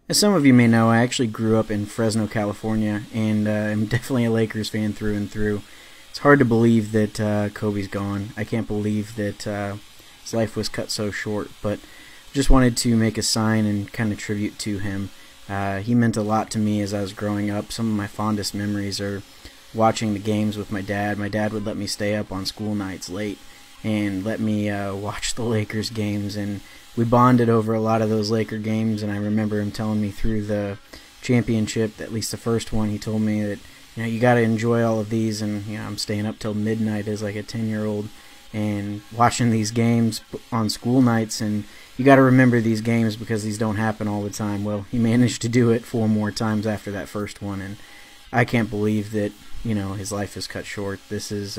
As some of you may know, I actually grew up in Fresno, California, and I'm definitely a Lakers fan through and through. It's hard to believe that Kobe's gone. I can't believe that his life was cut so short, but just wanted to make a sign and kind of tribute to him. He meant a lot to me as I was growing up. Some of my fondest memories are watching the games with my dad. My dad would let me stay up on school nights late and let me watch the Lakers games, and we bonded over a lot of those Laker games. And I remember him telling me through the championship, at least the first one, he told me that, you got to enjoy all of these. And I'm staying up till midnight as like a 10-year-old and watching these games on school nights, and you got to remember these games because these don't happen all the time. Well, he managed to do it 4 more times after that first one, and I can't believe that his life is cut short. This is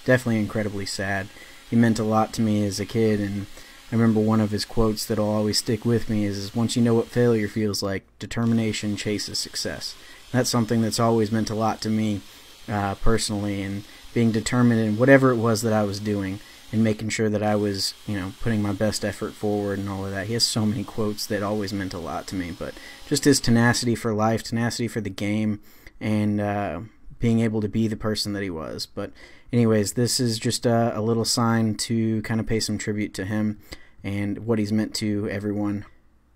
definitely incredibly sad. He meant a lot to me as a kid, and I remember one of his quotes that'll always stick with me is, once you know what failure feels like, determination chases success. That's something that's always meant a lot to me personally, and being determined in whatever it was that I was doing and making sure that I was putting my best effort forward and all of that. He has so many quotes that always meant a lot to me, but just his tenacity for life, tenacity for the game, and being able to be the person that he was. But anyways, this is just a little sign to kind of pay some tribute to him and what he's meant to everyone.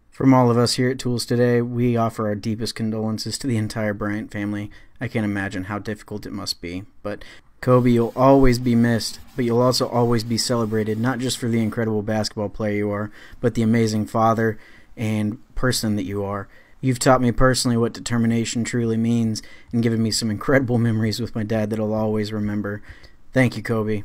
From all of us here at Tools Today, we offer our deepest condolences to the entire Bryant family. I can't imagine how difficult it must be. But Kobe, you'll always be missed, but you'll also always be celebrated, not just for the incredible basketball player you are, but the amazing father and person that you are. You've taught me personally what determination truly means and given me some incredible memories with my dad that I'll always remember. Thank you, Kobe.